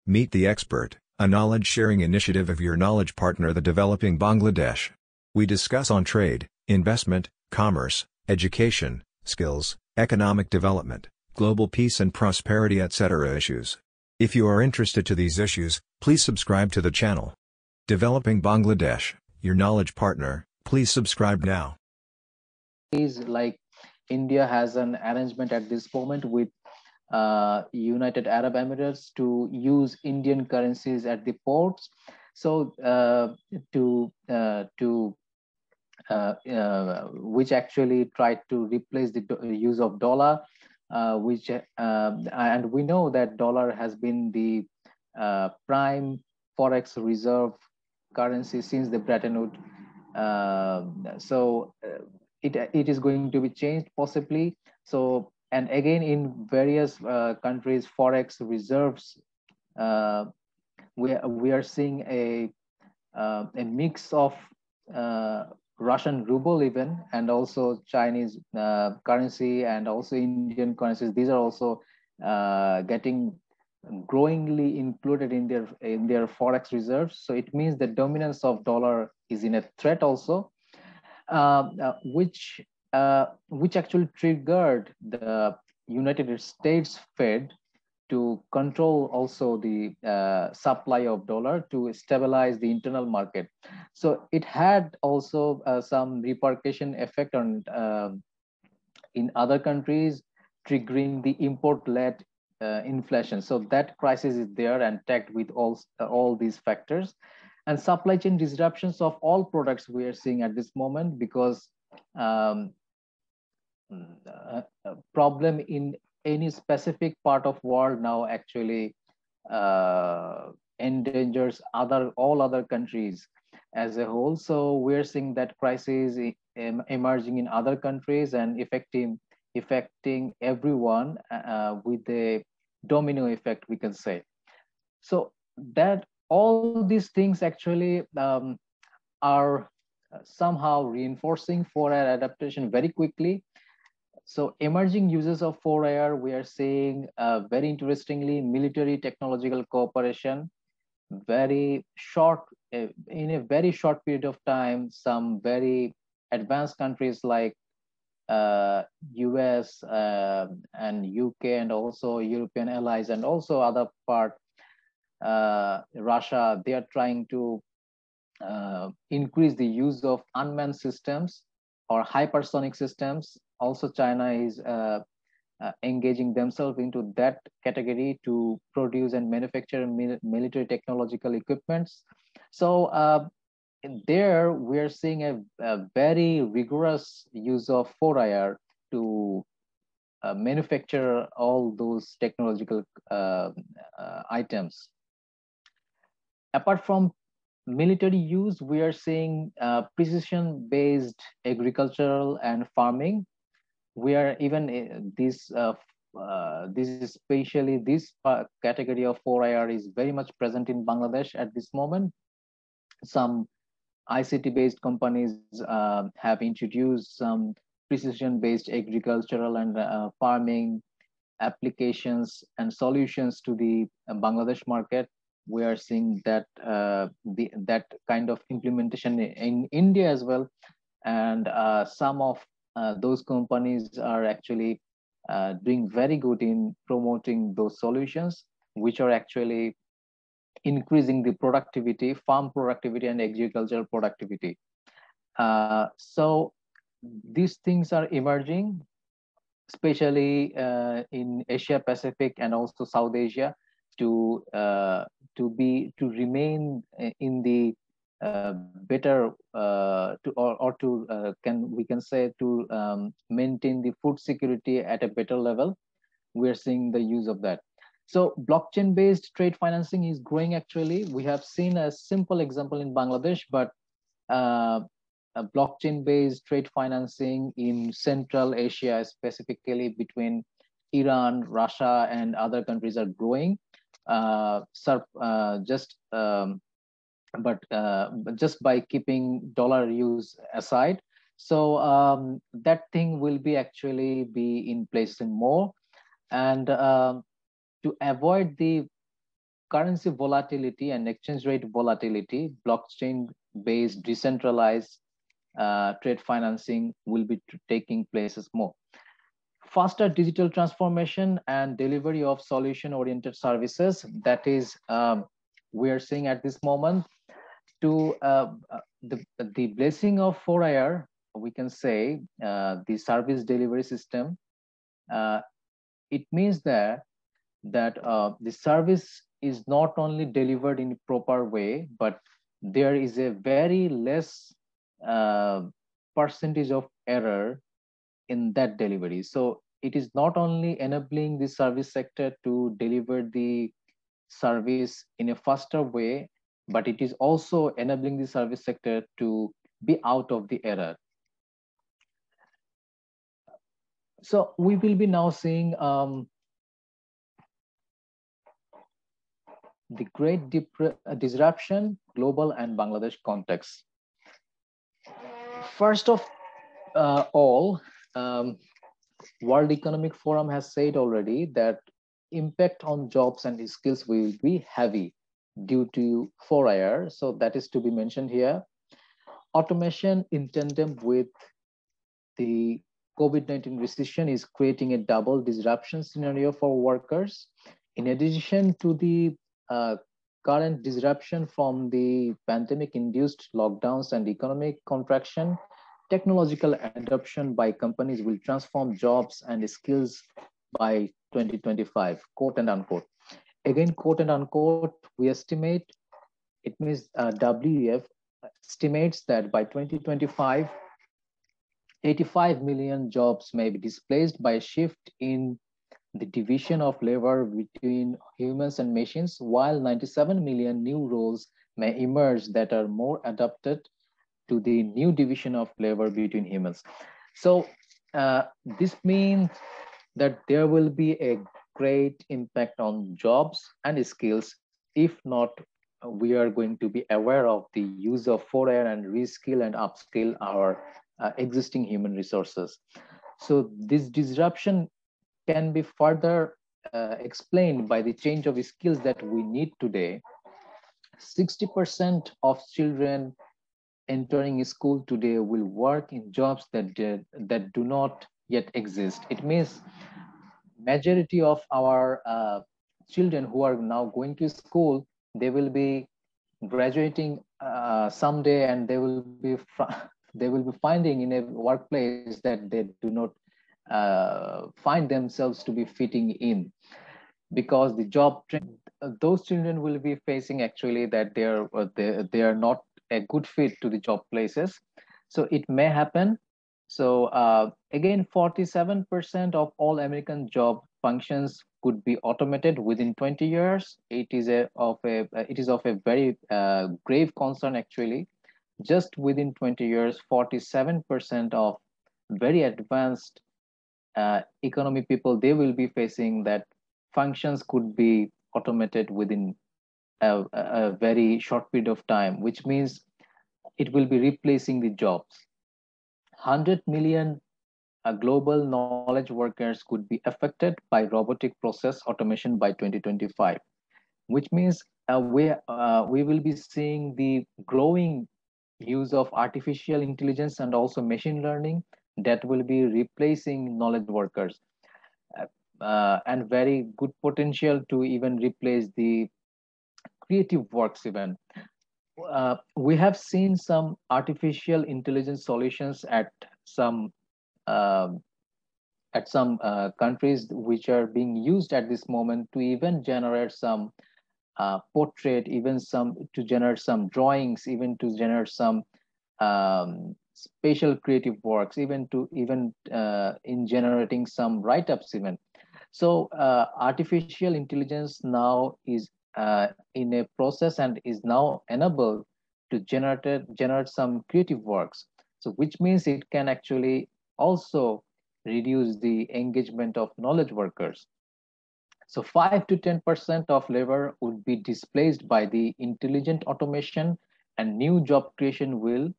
Meet the Expert, a knowledge-sharing initiative of your knowledge partner, the Developing Bangladesh. We discuss on trade, investment, commerce, education, skills, economic development, global peace and prosperity, etc. issues. If you are interested to these issues, please subscribe to the channel. Developing Bangladesh, your knowledge partner, please subscribe now. Is like India has an arrangement at this moment with United Arab Emirates to use Indian currencies at the ports. So which actually tried to replace the use of dollar, and we know that dollar has been the prime forex reserve currency since the Bretton Woods. It is going to be changed possibly. So, and again, in various countries, forex reserves, we are seeing a mix of Russian ruble even, and also Chinese currency, and also Indian currencies. These are also getting growingly included in their forex reserves. So it means the dominance of dollar is in a threat also, which actually triggered the United States Fed to control also the supply of dollar to stabilize the internal market. So it had also some repercussion effect on in other countries, triggering the import-led inflation. So that crisis is there and tagged with all these factors. And supply chain disruptions of all products we are seeing at this moment, because problem in any specific part of world now actually endangers all other countries as a whole. So we're seeing that crisis emerging in other countries and affecting everyone with a domino effect, we can say. So that all these things actually are somehow reinforcing for our adaptation very quickly. So emerging uses of 4IR, we are seeing very interestingly military technological cooperation, very short, in a very short period of time, some very advanced countries like US and UK, and also European allies, and also other part, Russia, they are trying to increase the use of unmanned systems or hypersonic systems. Also, China is engaging themselves into that category to produce and manufacture military technological equipments. So there we are seeing a very rigorous use of 4IR to manufacture all those technological items. Apart from military use, we are seeing precision-based agricultural and farming. We are even this especially this category of 4IR is very much present in Bangladesh at this moment. Some ICT-based companies have introduced some precision-based agricultural and farming applications and solutions to the Bangladesh market. We are seeing that that kind of implementation in India as well, and some of those companies are actually doing very good in promoting those solutions, which are actually increasing the productivity, farm productivity and agricultural productivity. So these things are emerging, especially in Asia Pacific and also South Asia, to remain in the better we can say to maintain the food security at a better level. We're seeing the use of that. So blockchain based trade financing is growing. Actually, we have seen a simple example in Bangladesh, but a blockchain based trade financing in Central Asia, specifically between Iran, Russia and other countries, are growing. But just by keeping dollar use aside. So that thing will be actually be in place in more. And to avoid the currency volatility and exchange rate volatility, blockchain-based decentralized trade financing will be taking places more. Faster digital transformation and delivery of solution-oriented services, that is, we are seeing at this moment to the blessing of 4IR, we can say the service delivery system. It means that the service is not only delivered in a proper way, but there is a very less uh, percentage of error in that delivery. So it is not only enabling the service sector to deliver the service in a faster way, but it is also enabling the service sector to be out of the error. So we will be now seeing the great disruption, global and Bangladesh context. First of all, World Economic Forum has said already that impact on jobs and skills will be heavy due to 4IR. So that is to be mentioned here. Automation in tandem with the COVID-19 recession is creating a double disruption scenario for workers. In addition to the current disruption from the pandemic-induced lockdowns and economic contraction, technological adoption by companies will transform jobs and skills by 2025, quote and unquote. Again, quote and unquote, we estimate, it means WEF estimates that by 2025, 85 million jobs may be displaced by a shift in the division of labor between humans and machines, while 97 million new roles may emerge that are more adapted to the new division of labor between humans. So this means that there will be a great impact on jobs and skills if not we are going to be aware of the use of 4IR and reskill and upskill our existing human resources. So this disruption can be further explained by the change of skills that we need today. 60% of children entering school today will work in jobs that do not yet exist. It means majority of our children who are now going to school, they will be graduating someday, and they will be finding in a workplace that they do not find themselves to be fitting in, because the job those children will be facing actually that they are not a good fit to the job places. So it may happen. So again, 47% of all American job functions could be automated within 20 years. It is of a very grave concern actually. Just within 20 years, 47% of very advanced economy people, they will be facing that functions could be automated within a very short period of time, which means it will be replacing the jobs. 100 million global knowledge workers could be affected by robotic process automation by 2025, which means we will be seeing the growing use of artificial intelligence and also machine learning that will be replacing knowledge workers, and very good potential to even replace the creative works even. We have seen some artificial intelligence solutions uh, at some countries which are being used at this moment to even generate some portrait, even some to generate some drawings, even to generate some spatial creative works, even in generating some write-ups even. So artificial intelligence now is in a process and is now enabled to generate some creative works. So which means it can actually also reduce the engagement of knowledge workers. So 5 to 10% of labor would be displaced by the intelligent automation, and new job creation will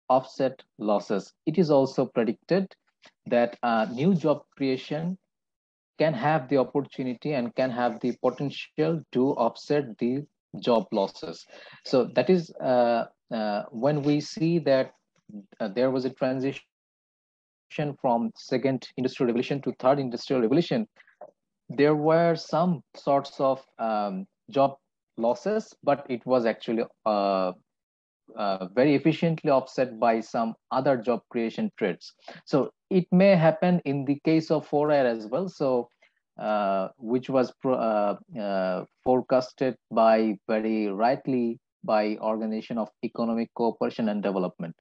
offset losses. It is also predicted that new job creation can have the opportunity and can have the potential to offset the job losses. So that is when we see that there was a transition from second industrial revolution to third industrial revolution, there were some sorts of job losses, but it was actually very efficiently offset by some other job creation traits. So it may happen in the case of 4IR as well. So which was forecasted by very rightly by Organization of Economic Cooperation and Development.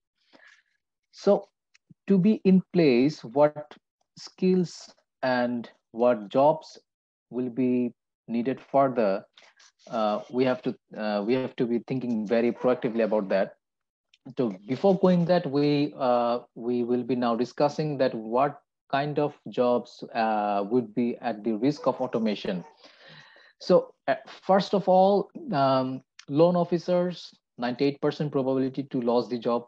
So to be in place, what skills and what jobs will be needed further, we have to be thinking very proactively about that. So before going that, we will be now discussing that what kind of jobs would be at the risk of automation. So first of all, loan officers, 98% probability to lose the job.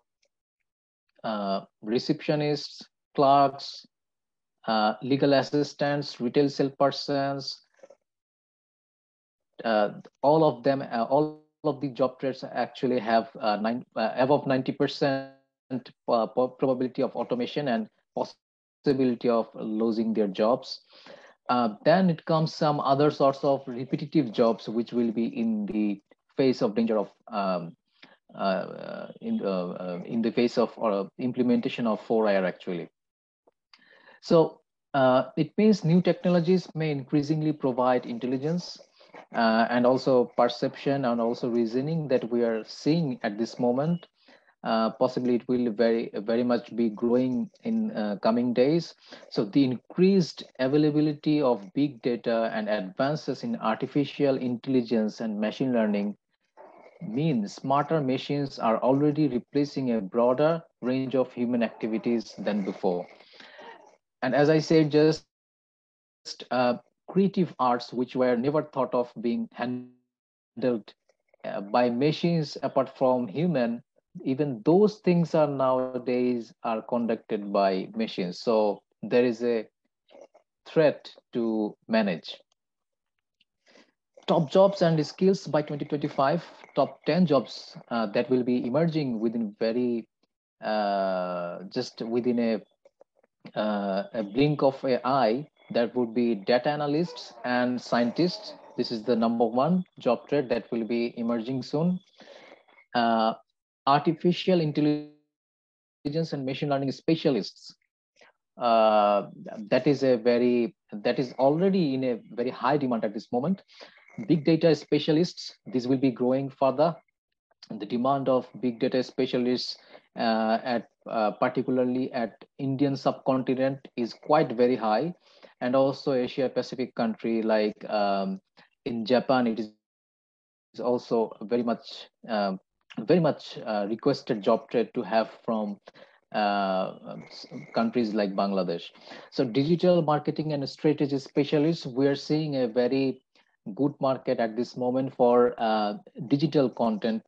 Receptionists, clerks, legal assistants, retail salespersons, all of them, all of the job traits actually have above 90% probability of automation and possibility of losing their jobs. Then it comes some other sorts of repetitive jobs, which will be in the face of danger of in the face of implementation of 4IR actually. So it means new technologies may increasingly provide intelligence and also perception and also reasoning that we are seeing at this moment. Possibly it will very much be growing in coming days. So the increased availability of big data and advances in artificial intelligence and machine learning means smarter machines are already replacing a broader range of human activities than before. And as I said, just creative arts, which were never thought of being handled by machines apart from human, even those things are nowadays are conducted by machines. So there is a threat to manage. Top jobs and skills by 2025, top 10 jobs that will be emerging within very just within a blink of an eye, that would be data analysts and scientists. This is the number one job trade that will be emerging soon. uh, Artificial intelligence and machine learning specialists, uh, that is already in a very high demand at this moment. Big data specialists, this will be growing further. The demand of big data specialists at particularly at Indian subcontinent is quite very high, and also Asia Pacific country like in Japan, it is also very much requested job trade to have from countries like Bangladesh. So digital marketing and strategy specialists, we are seeing a very good market at this moment for digital content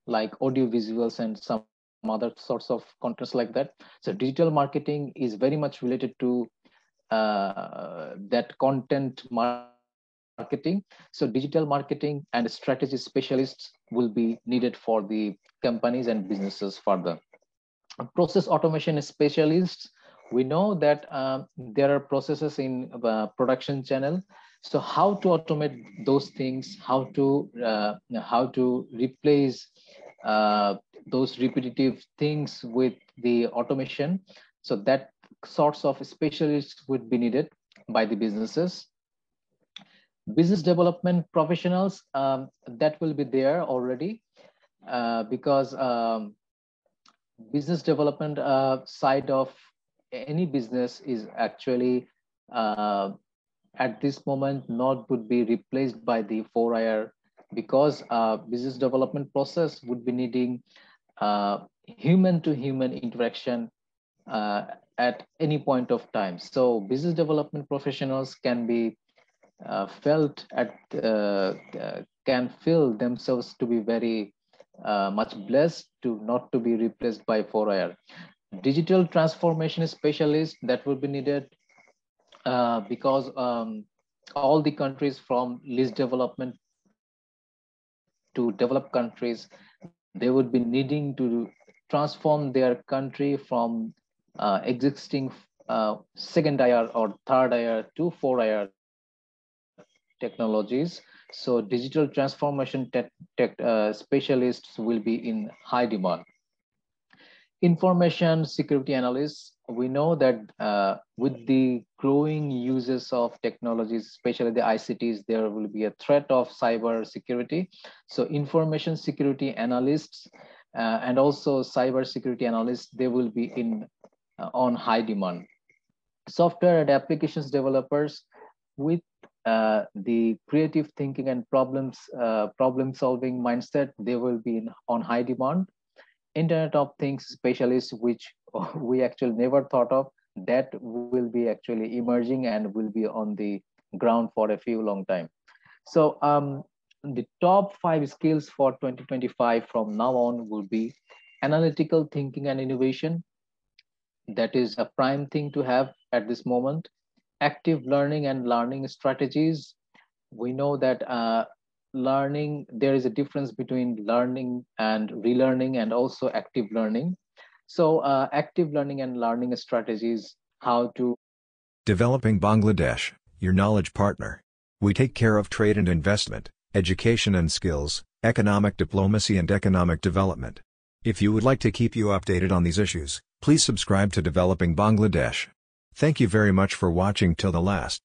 like audio visuals and some other sorts of contents like that. So digital marketing is very much related to that content marketing. So digital marketing and strategy specialists will be needed for the companies and businesses further. Process automation specialists, we know that there are processes in production channel. So how to automate those things, how to replace those repetitive things with the automation. So that sorts of specialists would be needed by the businesses. Business development professionals, that will be there already, because business development side of any business is actually uh, at this moment not would be replaced by the 4IR, because business development process would be needing human to human interaction at any point of time. So business development professionals can be felt at can feel themselves to be very much blessed to not to be replaced by 4IR. Digital transformation specialist, that will be needed. because all the countries from least development to developed countries, they would be needing to transform their country from existing second IR or third IR to 4 IR technologies. So digital transformation specialists will be in high demand. Information security analysts, we know that with the growing uses of technologies, especially the ICTs, there will be a threat of cyber security. So information security analysts and also cyber security analysts, they will be in on high demand. Software and applications developers with the creative thinking and problem solving mindset, they will be on high demand. Internet of Things specialists, which we actually never thought of, that will be actually emerging and will be on the ground for a few long time. So the top 5 skills for 2025 from now on will be analytical thinking and innovation. That is a prime thing to have at this moment. Active learning and learning strategies. We know that learning, there is a difference between learning and relearning and also active learning. So active learning and learning strategies, how to Developing Bangladesh, your knowledge partner. We take care of trade and investment, education and skills, economic diplomacy and economic development. If you would like to keep you updated on these issues, please subscribe to Developing Bangladesh. Thank you very much for watching till the last.